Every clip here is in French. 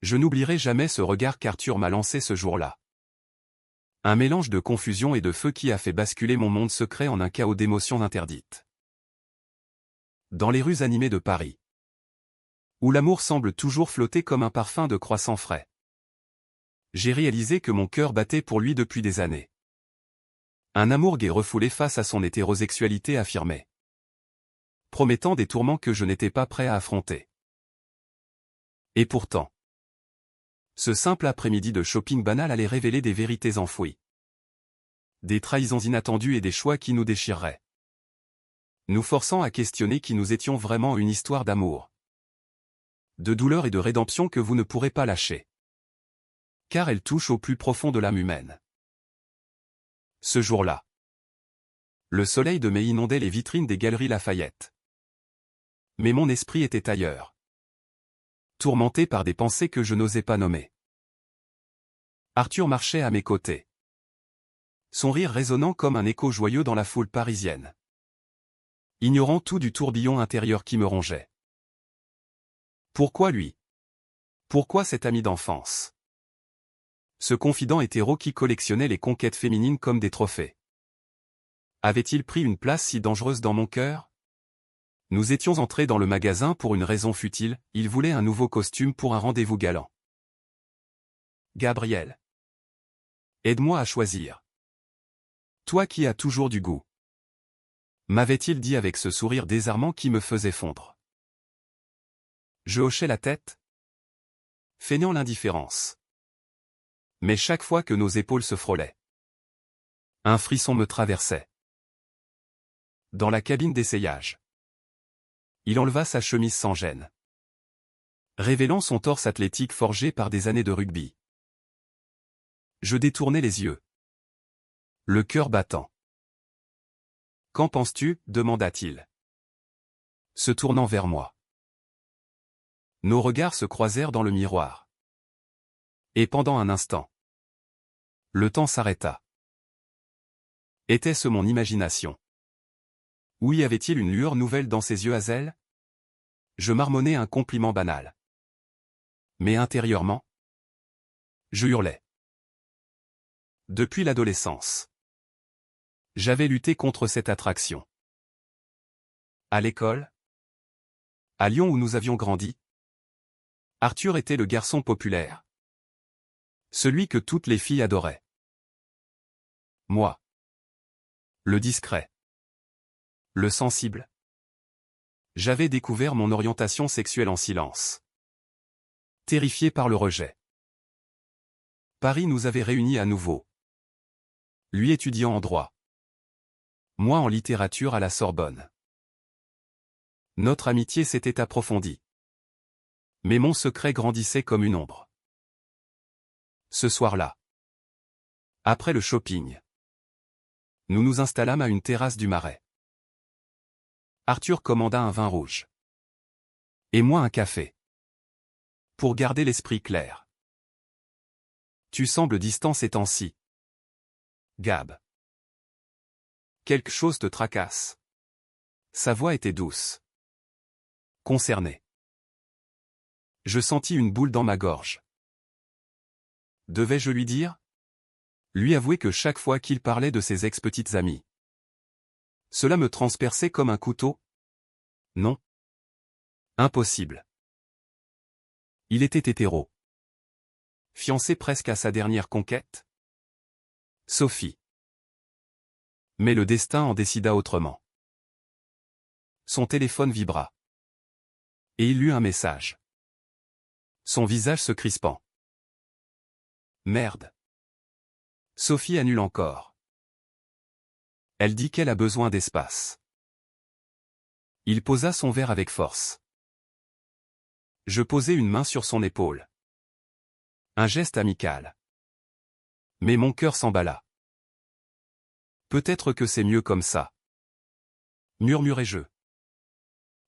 Je n'oublierai jamais ce regard qu'Arthur m'a lancé ce jour-là. Un mélange de confusion et de feu qui a fait basculer mon monde secret en un chaos d'émotions interdites. Dans les rues animées de Paris, où l'amour semble toujours flotter comme un parfum de croissant frais, j'ai réalisé que mon cœur battait pour lui depuis des années. Un amour gai refoulé face à son hétérosexualité affirmée, promettant des tourments que je n'étais pas prêt à affronter. Et pourtant, ce simple après-midi de shopping banal allait révéler des vérités enfouies. Des trahisons inattendues et des choix qui nous déchireraient, nous forçant à questionner qui nous étions vraiment, une histoire d'amour, de douleur et de rédemption que vous ne pourrez pas lâcher. Car elle touche au plus profond de l'âme humaine. Ce jour-là, le soleil de mai inondait les vitrines des galeries Lafayette. Mais mon esprit était ailleurs, tourmenté par des pensées que je n'osais pas nommer. Arthur marchait à mes côtés, son rire résonnant comme un écho joyeux dans la foule parisienne, ignorant tout du tourbillon intérieur qui me rongeait. Pourquoi lui? Pourquoi cet ami d'enfance? Ce confident hétéro qui collectionnait les conquêtes féminines comme des trophées. Avait-il pris une place si dangereuse dans mon cœur? Nous étions entrés dans le magasin pour une raison futile, il voulait un nouveau costume pour un rendez-vous galant. Gabriel, aide-moi à choisir. Toi qui as toujours du goût, m'avait-il dit avec ce sourire désarmant qui me faisait fondre. Je hochais la tête, feignant l'indifférence. Mais chaque fois que nos épaules se frôlaient, un frisson me traversait. Dans la cabine d'essayage, il enleva sa chemise sans gêne, révélant son torse athlétique forgé par des années de rugby. Je détournai les yeux, le cœur battant. « Qu'en penses-tu » demanda-t-il, se tournant vers moi. Nos regards se croisèrent dans le miroir. Et pendant un instant, le temps s'arrêta. Était-ce mon imagination? Ou y avait-il une lueur nouvelle dans ses yeux azèles? Je marmonnai un compliment banal. Mais intérieurement, je hurlais. Depuis l'adolescence, j'avais lutté contre cette attraction. À l'école, à Lyon où nous avions grandi, Arthur était le garçon populaire. Celui que toutes les filles adoraient. Moi, le discret, le sensible. J'avais découvert mon orientation sexuelle en silence, terrifié par le rejet. Paris nous avait réunis à nouveau. Lui étudiant en droit, moi en littérature à la Sorbonne. Notre amitié s'était approfondie. Mais mon secret grandissait comme une ombre. Ce soir-là, après le shopping, nous nous installâmes à une terrasse du Marais. Arthur commanda un vin rouge. Et moi un café. Pour garder l'esprit clair. Tu sembles distant ces temps-ci, Gab. Quelque chose te tracasse. Sa voix était douce. Concernée. Je sentis une boule dans ma gorge. Devais-je lui dire? Lui avouer que chaque fois qu'il parlait de ses ex-petites amies, cela me transperçait comme un couteau? Non. Impossible. Il était hétéro. Fiancé presque à sa dernière conquête? Sophie. Mais le destin en décida autrement. Son téléphone vibra. Et il lut un message. Son visage se crispant. Merde. Sophie annule encore. Elle dit qu'elle a besoin d'espace. Il posa son verre avec force. Je posai une main sur son épaule. Un geste amical. Mais mon cœur s'emballa. Peut-être que c'est mieux comme ça, murmurai-je,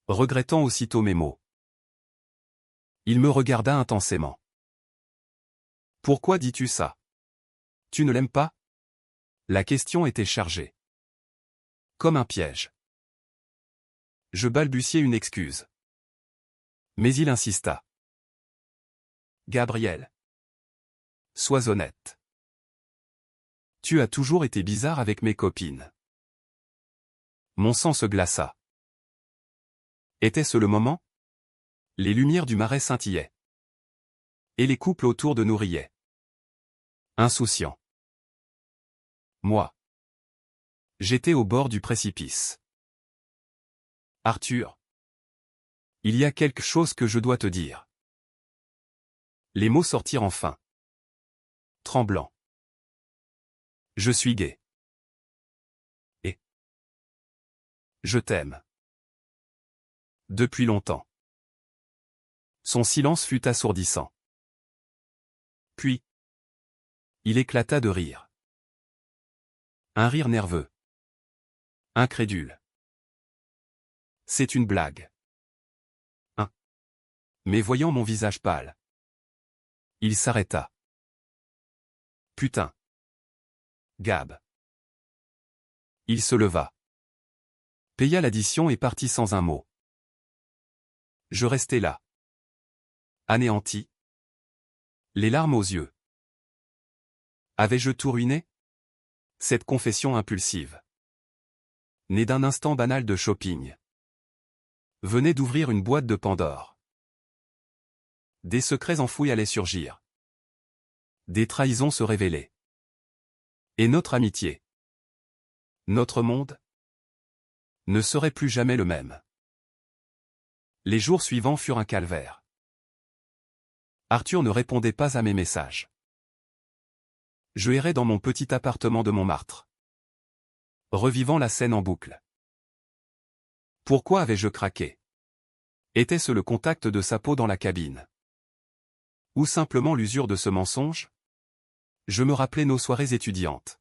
regrettant aussitôt mes mots. Il me regarda intensément. Pourquoi dis-tu ça? Tu ne l'aimes pas? La question était chargée. Comme un piège. Je balbutiai une excuse. Mais il insista. Gabriel. Sois honnête. Tu as toujours été bizarre avec mes copines. Mon sang se glaça. Était-ce le moment? Les lumières du marais scintillaient. Et les couples autour de nous riaient. Insouciants. Moi. J'étais au bord du précipice. Arthur. Il y a quelque chose que je dois te dire. Les mots sortirent enfin. Tremblant. Je suis gay. Et je t'aime. Depuis longtemps. Son silence fut assourdissant. Puis, il éclata de rire. Un rire nerveux. Incrédule. C'est une blague. Hein. Mais voyant mon visage pâle, il s'arrêta. Putain. Gab. Il se leva. Paya l'addition et partit sans un mot. Je restai là. Anéanti. Les larmes aux yeux. Avais-je tout ruiné? Cette confession impulsive, née d'un instant banal de shopping, venait d'ouvrir une boîte de Pandore. Des secrets enfouis allaient surgir. Des trahisons se révélaient. Et notre amitié, notre monde, ne serait plus jamais le même. Les jours suivants furent un calvaire. Arthur ne répondait pas à mes messages. Je errais dans mon petit appartement de Montmartre, revivant la scène en boucle. Pourquoi avais-je craqué? Était-ce le contact de sa peau dans la cabine? Ou simplement l'usure de ce mensonge? Je me rappelais nos soirées étudiantes,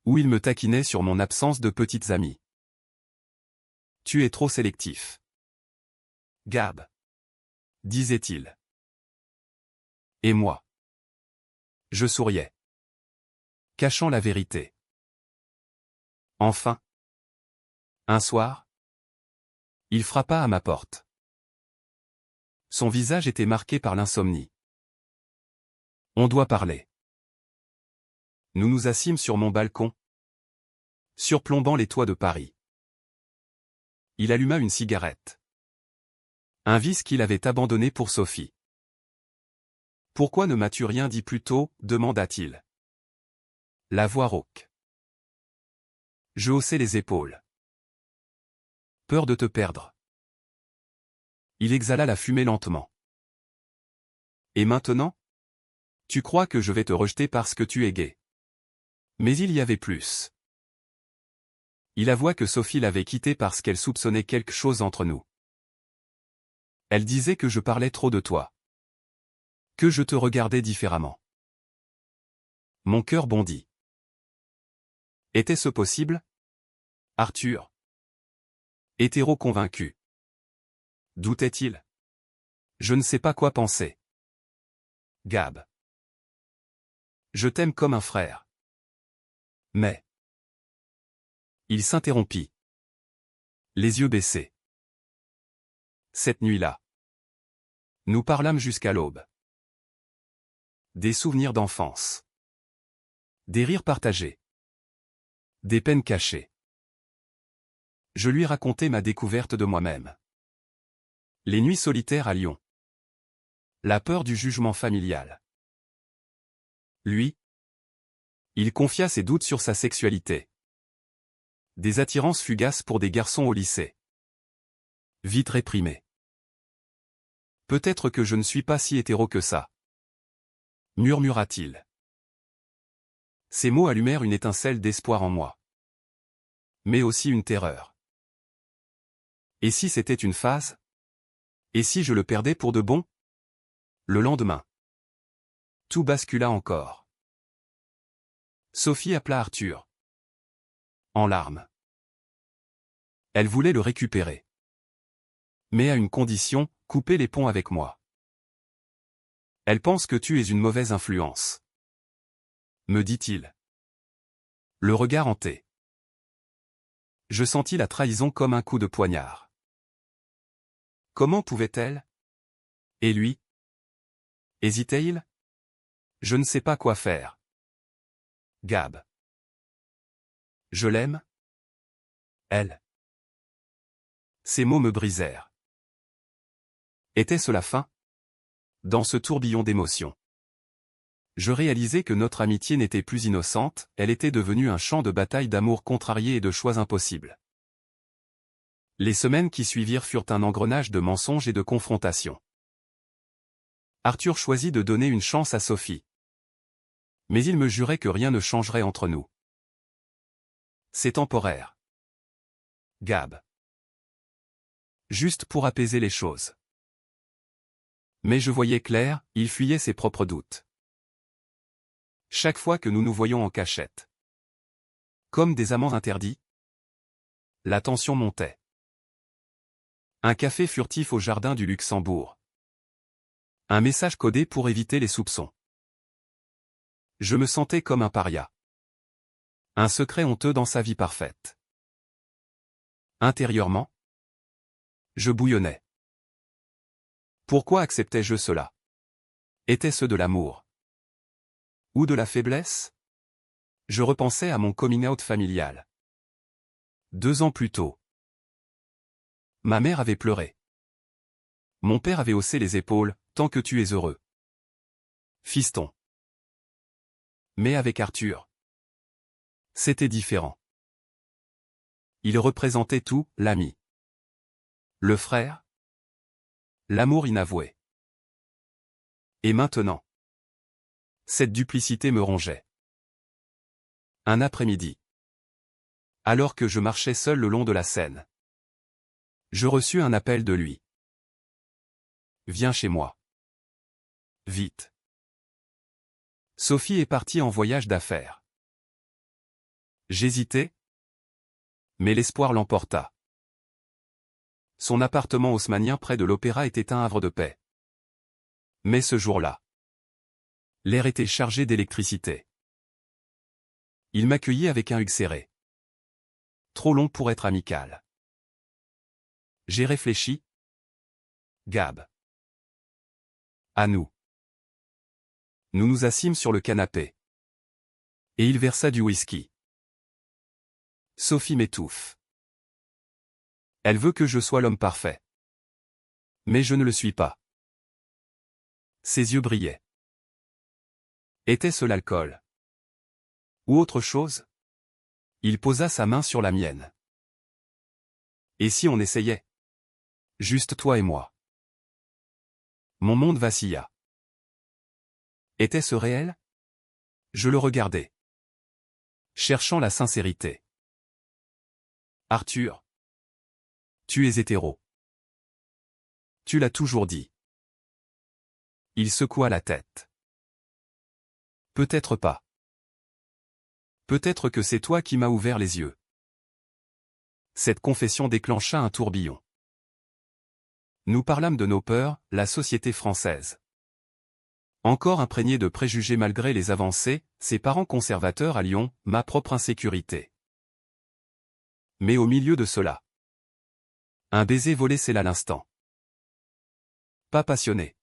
où il me taquinait sur mon absence de petites amies. Tu es trop sélectif. Gab, disait-il. Et moi? Je souriais, cachant la vérité. Enfin, un soir, il frappa à ma porte. Son visage était marqué par l'insomnie. On doit parler. Nous nous assîmes sur mon balcon, surplombant les toits de Paris. Il alluma une cigarette. Un vice qu'il avait abandonné pour Sophie. Pourquoi ne m'as-tu rien dit plus tôt? Demanda-t-il. La voix rauque. Je haussai les épaules. Peur de te perdre. Il exhala la fumée lentement. Et maintenant? Tu crois que je vais te rejeter parce que tu es gay. Mais il y avait plus. Il avoua que Sophie l'avait quitté parce qu'elle soupçonnait quelque chose entre nous. Elle disait que je parlais trop de toi. Que je te regardais différemment. Mon cœur bondit. Était-ce possible? Arthur. Hétéro convaincu. Doutait-il? Je ne sais pas quoi penser. Gab. Je t'aime comme un frère. Mais. Il s'interrompit. Les yeux baissés. Cette nuit-là. Nous parlâmes jusqu'à l'aube. Des souvenirs d'enfance. Des rires partagés. Des peines cachées. Je lui racontai ma découverte de moi-même. Les nuits solitaires à Lyon. La peur du jugement familial. Lui. Il confia ses doutes sur sa sexualité. Des attirances fugaces pour des garçons au lycée. Vite réprimées. Peut-être que je ne suis pas si hétéro que ça. Murmura-t-il. Ces mots allumèrent une étincelle d'espoir en moi. Mais aussi une terreur. Et si c'était une phase? Et si je le perdais pour de bon? Le lendemain. Tout bascula encore. Sophie appela Arthur. En larmes. Elle voulait le récupérer. Mais à une condition, couper les ponts avec moi. Elle pense que tu es une mauvaise influence. Me dit-il. Le regard hanté. Je sentis la trahison comme un coup de poignard. Comment pouvait-elle? Et lui? Hésitait-il? Je ne sais pas quoi faire. Gab. Je l'aime? Elle. Ces mots me brisèrent. Était-ce la fin? Dans ce tourbillon d'émotions. Je réalisai que notre amitié n'était plus innocente, elle était devenue un champ de bataille d'amour contrarié et de choix impossibles. Les semaines qui suivirent furent un engrenage de mensonges et de confrontations. Arthur choisit de donner une chance à Sophie. Mais il me jurait que rien ne changerait entre nous. C'est temporaire. Gab. Juste pour apaiser les choses. Mais je voyais clair, il fuyait ses propres doutes. Chaque fois que nous nous voyions en cachette. Comme des amants interdits. La tension montait. Un café furtif au jardin du Luxembourg. Un message codé pour éviter les soupçons. Je me sentais comme un paria. Un secret honteux dans sa vie parfaite. Intérieurement, je bouillonnais. Pourquoi acceptais-je cela? Était-ce de l'amour? Ou de la faiblesse? Je repensais à mon coming-out familial. 2 ans plus tôt. Ma mère avait pleuré. Mon père avait haussé les épaules, tant que tu es heureux. Fiston. Mais avec Arthur. C'était différent. Il représentait tout, l'ami. Le frère. L'amour inavoué. Et maintenant. Cette duplicité me rongeait. Un après-midi. Alors que je marchais seul le long de la Seine. Je reçus un appel de lui. Viens chez moi. Vite. Sophie est partie en voyage d'affaires. J'hésitais. Mais l'espoir l'emporta. Son appartement haussmannien près de l'opéra était un havre de paix. Mais ce jour-là, l'air était chargé d'électricité. Il m'accueillit avec un hug serré. Trop long pour être amical. J'ai réfléchi. Gab. À nous. Nous nous assîmes sur le canapé. Et il versa du whisky. Sophie m'étouffe. Elle veut que je sois l'homme parfait. Mais je ne le suis pas. Ses yeux brillaient. Était-ce l'alcool? Ou autre chose? Il posa sa main sur la mienne. Et si on essayait? Juste toi et moi. Mon monde vacilla. Était-ce réel? Je le regardais. Cherchant la sincérité. Arthur. Tu es hétéro. Tu l'as toujours dit. Il secoua la tête. Peut-être pas. Peut-être que c'est toi qui m'as ouvert les yeux. Cette confession déclencha un tourbillon. Nous parlâmes de nos peurs, la société française. Encore imprégné de préjugés malgré les avancées, ses parents conservateurs à Lyon, ma propre insécurité. Mais au milieu de cela, un baiser volé scella l'instant. Pas passionné.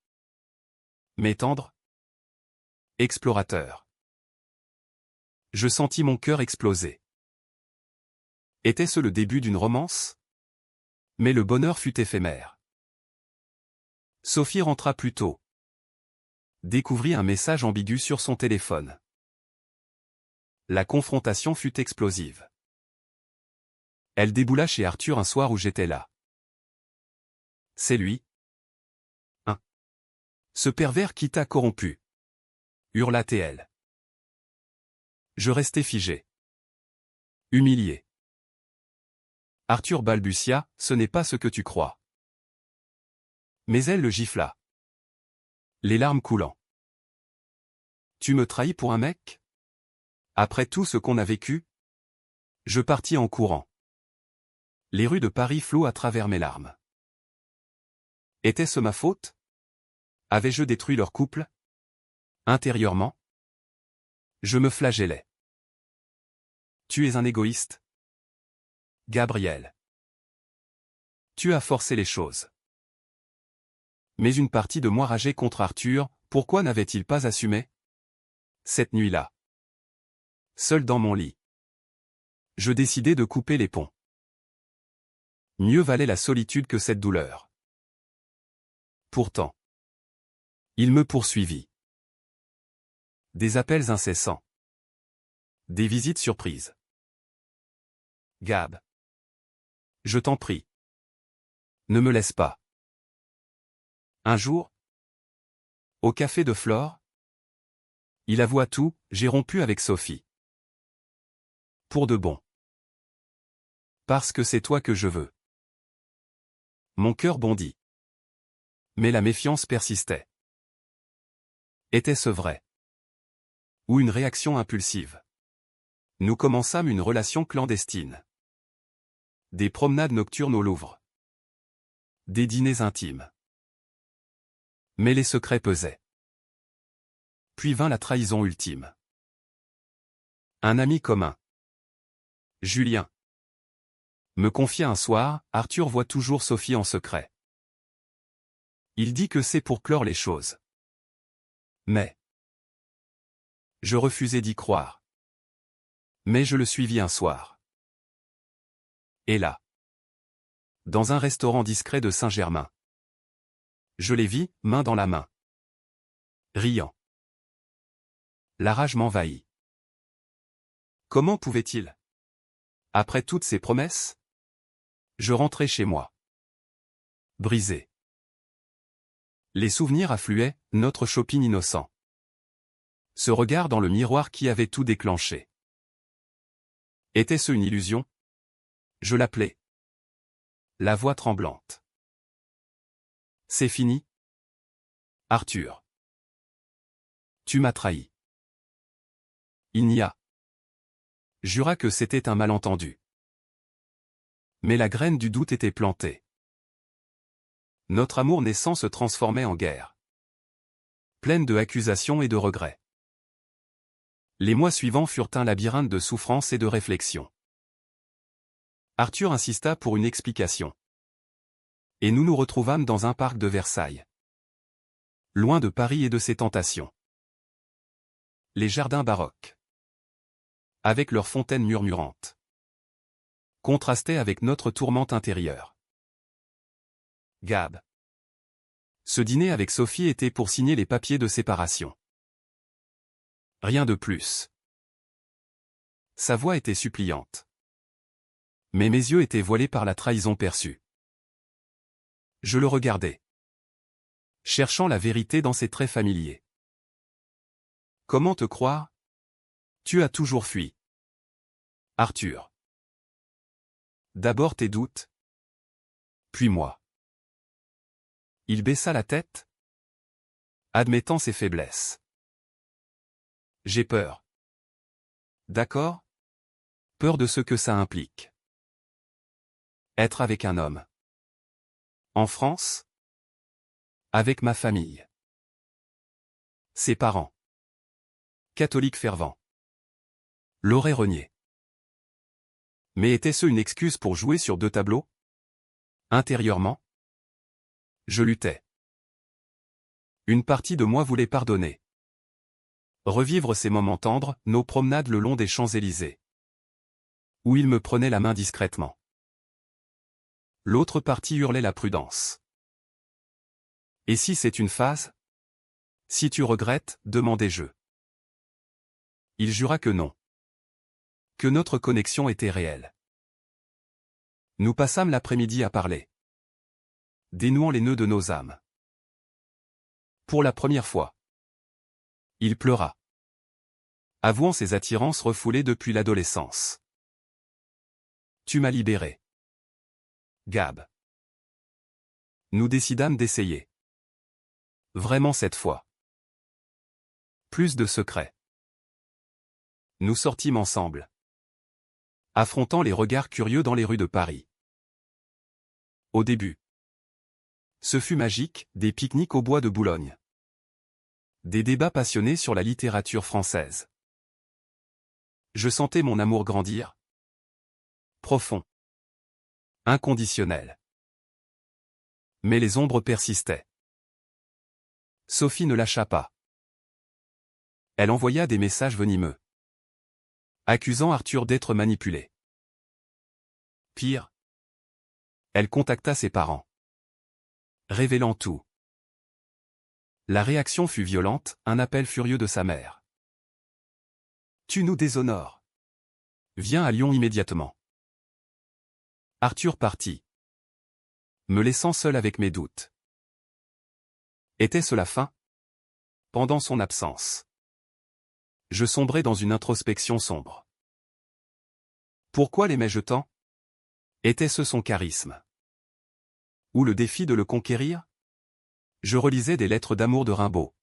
Mais tendre. Explorateur. Je sentis mon cœur exploser. Était-ce le début d'une romance? Mais le bonheur fut éphémère. Sophie rentra plus tôt. Découvrit un message ambigu sur son téléphone. La confrontation fut explosive. Elle déboula chez Arthur un soir où j'étais là. C'est lui. Hein. Ce pervers qui t'a corrompu. Hurla TL. Je restai figé. Humilié. Arthur balbutia, ce n'est pas ce que tu crois. Mais elle le gifla. Les larmes coulant. Tu me trahis pour un mec? Après tout ce qu'on a vécu? Je partis en courant. Les rues de Paris flot à travers mes larmes. Était-ce ma faute? Avais-je détruit leur couple? Intérieurement? Je me flagellais. Tu es un égoïste. Gabriel. Tu as forcé les choses. Mais une partie de moi rageait contre Arthur, Pourquoi n'avait-il pas assumé? Cette nuit-là, seul dans mon lit, je décidai de couper les ponts. Mieux valait la solitude que cette douleur. Pourtant, il me poursuivit. Des appels incessants. Des visites surprises. Gab, je t'en prie, ne me laisse pas. Un jour, au café de Flore, il avoua tout, j'ai rompu avec Sophie. Pour de bon. Parce que c'est toi que je veux. Mon cœur bondit. Mais la méfiance persistait. Était-ce vrai? Ou une réaction impulsive? Nous commençâmes une relation clandestine. Des promenades nocturnes au Louvre. Des dîners intimes. Mais les secrets pesaient. Puis vint la trahison ultime. Un ami commun, Julien, me confia un soir, Arthur voit toujours Sophie en secret. Il dit que c'est pour clore les choses. Mais je refusai d'y croire. Mais je le suivis un soir. Et là, dans un restaurant discret de Saint-Germain, je les vis, main dans la main, riant. La rage m'envahit. Comment pouvait-il? Après toutes ces promesses? Je rentrai chez moi. Brisé. Les souvenirs affluaient, notre shopping innocent. Ce regard dans le miroir qui avait tout déclenché. Était-ce une illusion? Je l'appelais. La voix tremblante. C'est fini? Arthur. Tu m'as trahi. Il n'y a. Jura que c'était un malentendu. Mais la graine du doute était plantée. Notre amour naissant se transformait en guerre. Pleine de accusations et de regrets. Les mois suivants furent un labyrinthe de souffrances et de réflexions. Arthur insista pour une explication. Et nous nous retrouvâmes dans un parc de Versailles. Loin de Paris et de ses tentations. Les jardins baroques, avec leurs fontaines murmurantes, contrastaient avec notre tourmente intérieure. Gab. Ce dîner avec Sophie était pour signer les papiers de séparation. Rien de plus. Sa voix était suppliante. Mais mes yeux étaient voilés par la trahison perçue. Je le regardais, cherchant la vérité dans ses traits familiers. Comment te croire? Tu as toujours fui. Arthur. D'abord tes doutes, puis moi. Il baissa la tête, admettant ses faiblesses. J'ai peur. D'accord? Peur de ce que ça implique. Être avec un homme. En France? Avec ma famille. Ses parents. Catholiques fervents. L'auraient renié. Mais était-ce une excuse pour jouer sur deux tableaux? Intérieurement, je luttais. Une partie de moi voulait pardonner. Revivre ces moments tendres, nos promenades le long des Champs-Élysées. Où il me prenait la main discrètement. L'autre partie hurlait la prudence. Et si c'est une phase? Si tu regrettes, demandai-je. Il jura que non. Que notre connexion était réelle. Nous passâmes l'après-midi à parler. Dénouant les nœuds de nos âmes. Pour la première fois. Il pleura. Avouant ses attirances refoulées depuis l'adolescence. Tu m'as libéré. Gab. Nous décidâmes d'essayer. Vraiment cette fois. Plus de secrets. Nous sortîmes ensemble. Affrontant les regards curieux dans les rues de Paris. Au début. Ce fut magique, des pique-niques au bois de Boulogne. Des débats passionnés sur la littérature française. Je sentais mon amour grandir. Profond. Inconditionnel. Mais les ombres persistaient. Sophie ne lâcha pas. Elle envoya des messages venimeux, accusant Arthur d'être manipulé. Pire, elle contacta ses parents, révélant tout. La réaction fut violente, un appel furieux de sa mère. « Tu nous déshonores. Viens à Lyon immédiatement. » Arthur partit, me laissant seul avec mes doutes. Était-ce la fin? Pendant son absence, je sombrais dans une introspection sombre. Pourquoi l'aimais-je tant? Était-ce son charisme? Ou le défi de le conquérir? Je relisais des lettres d'amour de Rimbaud,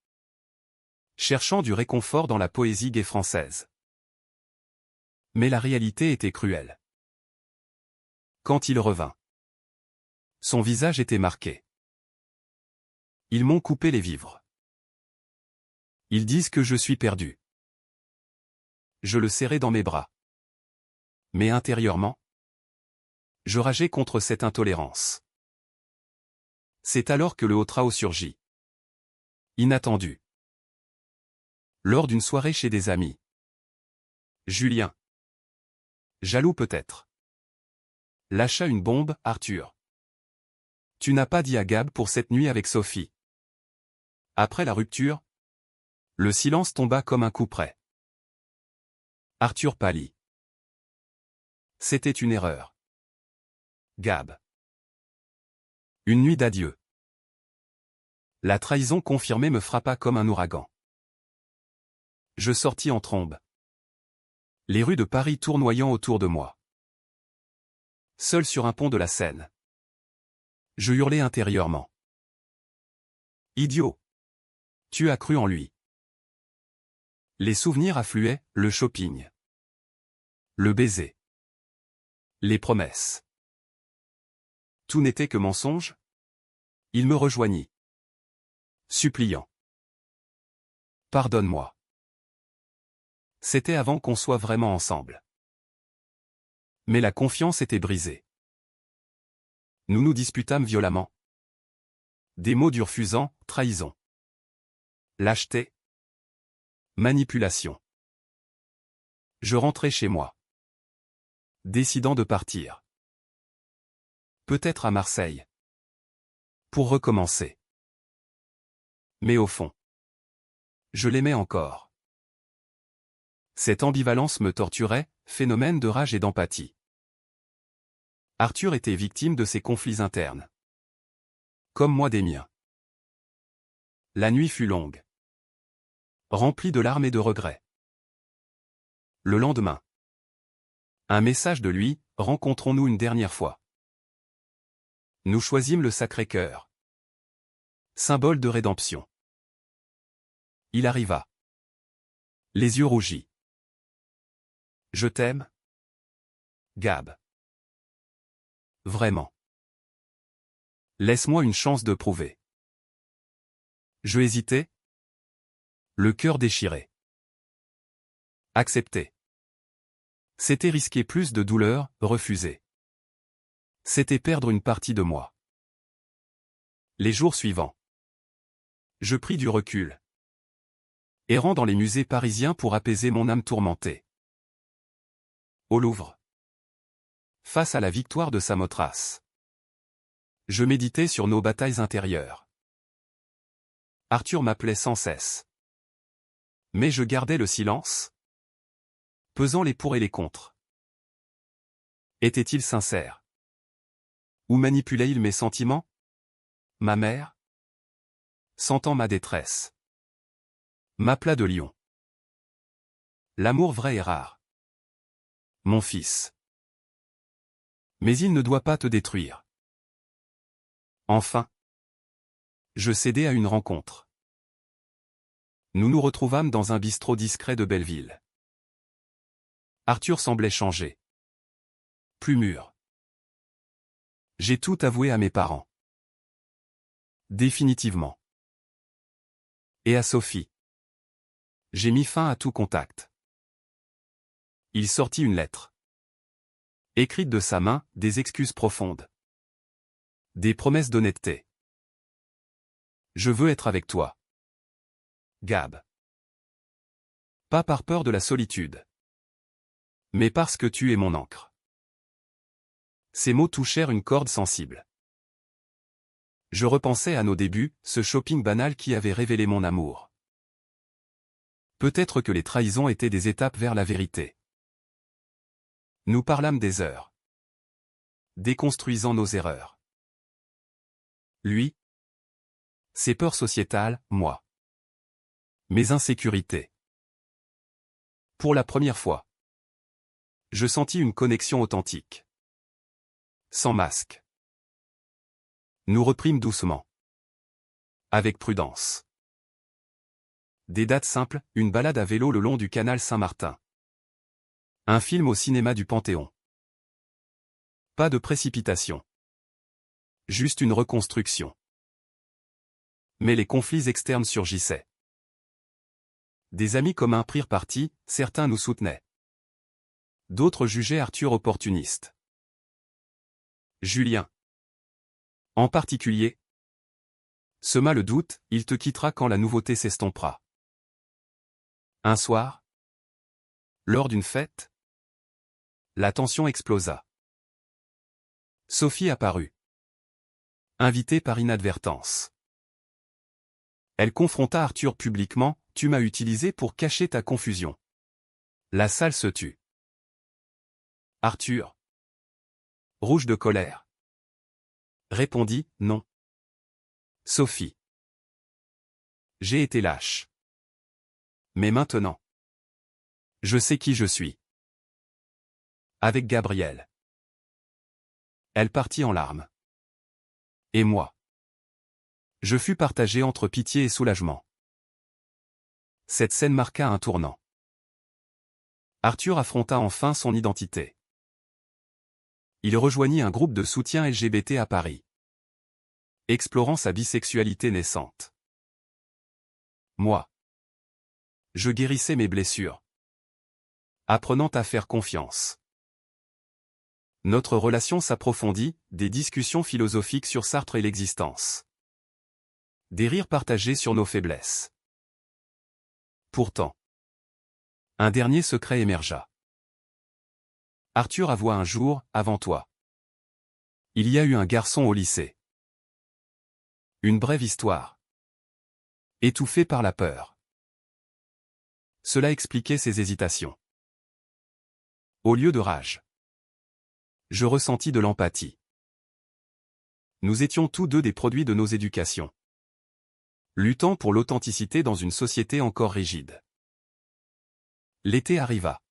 cherchant du réconfort dans la poésie gaie française. Mais la réalité était cruelle. Quand il revint, son visage était marqué. Ils m'ont coupé les vivres. Ils disent que je suis perdu. Je le serrai dans mes bras. Mais intérieurement, je rageais contre cette intolérance. C'est alors que le Haut-Trao surgit. Inattendu. Lors d'une soirée chez des amis. Julien, jaloux peut-être, lâcha une bombe. Arthur, tu n'as pas dit à Gab pour cette nuit avec Sophie. Après la rupture, le silence tomba comme un coup près. Arthur pâlit. C'était une erreur. Gab. Une nuit d'adieu. La trahison confirmée me frappa comme un ouragan. Je sortis en trombe, les rues de Paris tournoyant autour de moi. Seul sur un pont de la Seine, je hurlais intérieurement. Idiot! Tu as cru en lui. Les souvenirs affluaient, le shopping, le baiser, les promesses. Tout n'était que mensonge? Il me rejoignit, suppliant. Pardonne-moi. C'était avant qu'on soit vraiment ensemble. Mais la confiance était brisée. Nous nous disputâmes violemment. Des mots durs fusant, trahison, lâcheté, manipulation. Je rentrai chez moi, décidant de partir. Peut-être à Marseille, pour recommencer. Mais au fond, je l'aimais encore. Cette ambivalence me torturait, phénomène de rage et d'empathie. Arthur était victime de ses conflits internes, comme moi des miens. La nuit fut longue, remplie de larmes et de regrets. Le lendemain, un message de lui, rencontrons-nous une dernière fois. Nous choisîmes le Sacré-Cœur, symbole de rédemption. Il arriva, les yeux rougis. Je t'aime, Gab. Vraiment. Laisse-moi une chance de prouver. Je hésitais, le cœur déchiré. Accepter. C'était risquer plus de douleur, refuser. C'était perdre une partie de moi. Les jours suivants, je pris du recul, errant dans les musées parisiens pour apaiser mon âme tourmentée. Au Louvre, face à la victoire de Samothrace, je méditais sur nos batailles intérieures. Arthur m'appelait sans cesse. Mais je gardais le silence, pesant les pour et les contre. Était-il sincère? Ou manipulait-il mes sentiments? Ma mère, sentant ma détresse, m'appela de Lyon. L'amour vrai est rare. Mon fils. Mais il ne doit pas te détruire. Enfin, je cédai à une rencontre. Nous nous retrouvâmes dans un bistrot discret de Belleville. Arthur semblait changer. Plus mûr. J'ai tout avoué à mes parents. Définitivement. Et à Sophie. J'ai mis fin à tout contact. Il sortit une lettre. Écrite de sa main, des excuses profondes. Des promesses d'honnêteté. Je veux être avec toi. Gab. Pas par peur de la solitude. Mais parce que tu es mon encre. Ces mots touchèrent une corde sensible. Je repensais à nos débuts, ce shopping banal qui avait révélé mon amour. Peut-être que les trahisons étaient des étapes vers la vérité. Nous parlâmes des heures. Déconstruisant nos erreurs. Lui. Ses peurs sociétales, moi. Mes insécurités. Pour la première fois. Je sentis une connexion authentique. Sans masque. Nous reprîmes doucement. Avec prudence. Des dates simples, une balade à vélo le long du canal Saint-Martin. Un film au cinéma du Panthéon. Pas de précipitation. Juste une reconstruction. Mais les conflits externes surgissaient. Des amis communs prirent parti, certains nous soutenaient. D'autres jugeaient Arthur opportuniste. Julien. En particulier. Sema le doute, il te quittera quand la nouveauté s'estompera. Un soir. Lors d'une fête. La tension explosa. Sophie apparut. Invitée par inadvertance. Elle confronta Arthur publiquement, tu m'as utilisé pour cacher ta confusion. La salle se tut. Arthur. Rouge de colère. Répondit, non. Sophie. J'ai été lâche. Mais maintenant. Je sais qui je suis. Avec Gabriel. Elle partit en larmes. Et moi. Je fus partagé entre pitié et soulagement. Cette scène marqua un tournant. Arthur affronta enfin son identité. Il rejoignit un groupe de soutien LGBT à Paris. Explorant sa bisexualité naissante. Moi. Je guérissais mes blessures. Apprenant à faire confiance. Notre relation s'approfondit, des discussions philosophiques sur Sartre et l'existence. Des rires partagés sur nos faiblesses. Pourtant. Un dernier secret émergea. Arthur avoua un jour, avant toi. Il y a eu un garçon au lycée. Une brève histoire. Étouffée par la peur. Cela expliquait ses hésitations. Au lieu de rage. Je ressentis de l'empathie. Nous étions tous deux des produits de nos éducations. Luttant pour l'authenticité dans une société encore rigide. L'été arriva.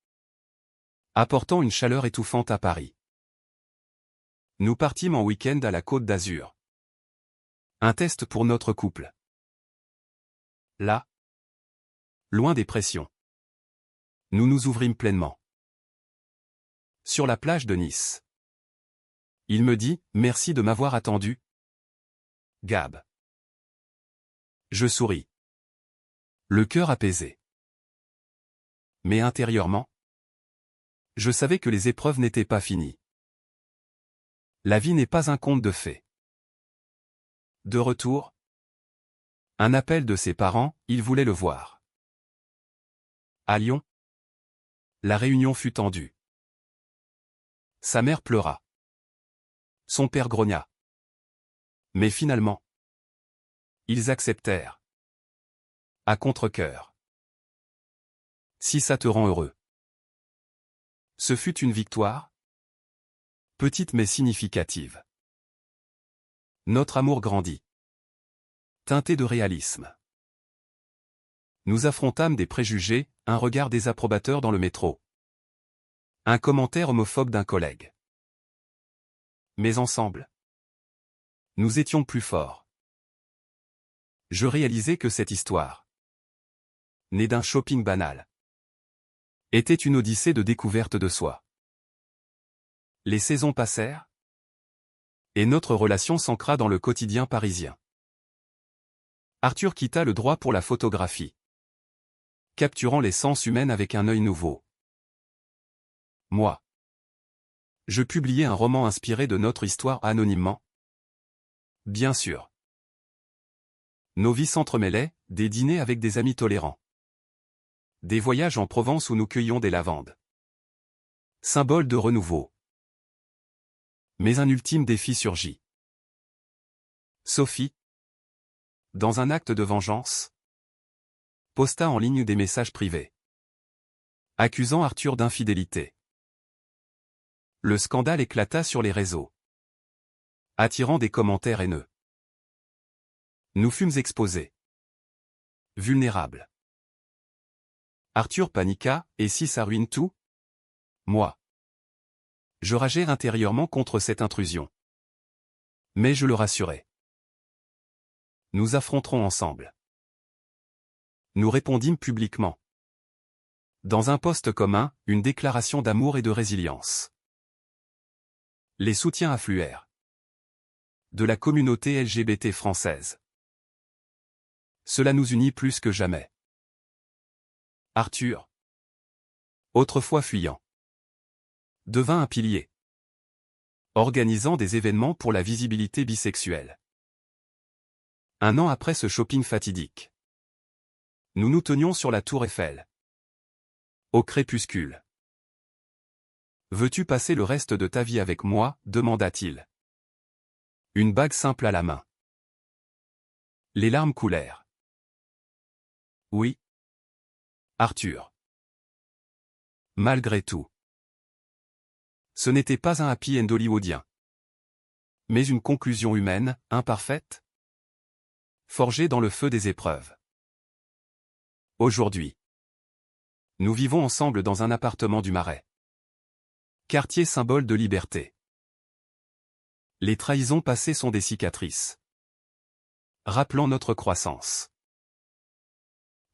Apportant une chaleur étouffante à Paris. Nous partîmes en week-end à la Côte d'Azur. Un test pour notre couple. Là. Loin des pressions. Nous nous ouvrîmes pleinement. Sur la plage de Nice. Il me dit, merci de m'avoir attendu. Gab. Je souris. Le cœur apaisé. Mais intérieurement, je savais que les épreuves n'étaient pas finies. La vie n'est pas un conte de fées. De retour, un appel de ses parents, ils voulaient le voir. À Lyon, la réunion fut tendue. Sa mère pleura. Son père grogna. Mais finalement, ils acceptèrent. À contre-cœur. Si ça te rend heureux. Ce fut une victoire. Petite mais significative. Notre amour grandit. Teinté de réalisme. Nous affrontâmes des préjugés, un regard désapprobateur dans le métro. Un commentaire homophobe d'un collègue. Mais ensemble, nous étions plus forts. Je réalisais que cette histoire, née d'un shopping banal, était une odyssée de découverte de soi. Les saisons passèrent, et notre relation s'ancra dans le quotidien parisien. Arthur quitta le droit pour la photographie, capturant l'essence humaine avec un œil nouveau. Moi. Je publiais un roman inspiré de notre histoire anonymement. Bien sûr. Nos vies s'entremêlaient, Des dîners avec des amis tolérants. Des voyages en Provence où nous cueillions des lavandes. Symbole de renouveau. Mais un ultime défi surgit. Sophie, dans un acte de vengeance, posta en ligne des messages privés, accusant Arthur d'infidélité. Le scandale éclata sur les réseaux, attirant des commentaires haineux. Nous fûmes exposés. Vulnérables. Arthur paniqua, et si ça ruine tout? Moi. Je rageais intérieurement contre cette intrusion. Mais je le rassurai. Nous affronterons ensemble. Nous répondîmes publiquement. Dans un poste commun, une déclaration d'amour et de résilience. Les soutiens affluèrent. De la communauté LGBT française. Cela nous unit plus que jamais. Arthur, autrefois fuyant, devint un pilier, organisant des événements pour la visibilité bisexuelle. Un an après ce shopping fatidique, nous nous tenions sur la tour Eiffel. Au crépuscule. Veux-tu passer le reste de ta vie avec moi, demanda-t-il. Une bague simple à la main. Les larmes coulèrent. Oui. Arthur. Malgré tout. Ce n'était pas un happy end hollywoodien. Mais une conclusion humaine, imparfaite, forgée dans le feu des épreuves. Aujourd'hui, nous vivons ensemble dans un appartement du Marais. Quartier symbole de liberté. Les trahisons passées sont des cicatrices, rappelant notre croissance.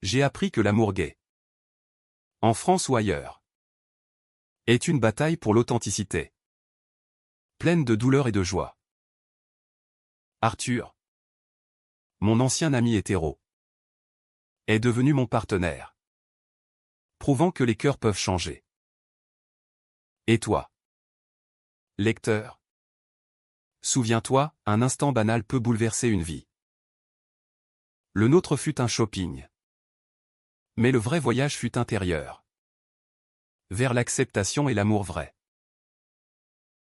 J'ai appris que l'amour gay, en France ou ailleurs, est une bataille pour l'authenticité, pleine de douleur et de joie. Arthur, mon ancien ami hétéro, est devenu mon partenaire, prouvant que les cœurs peuvent changer. Et toi, lecteur? Souviens-toi, un instant banal peut bouleverser une vie. Le nôtre fut un shopping. Mais le vrai voyage fut intérieur. Vers l'acceptation et l'amour vrai.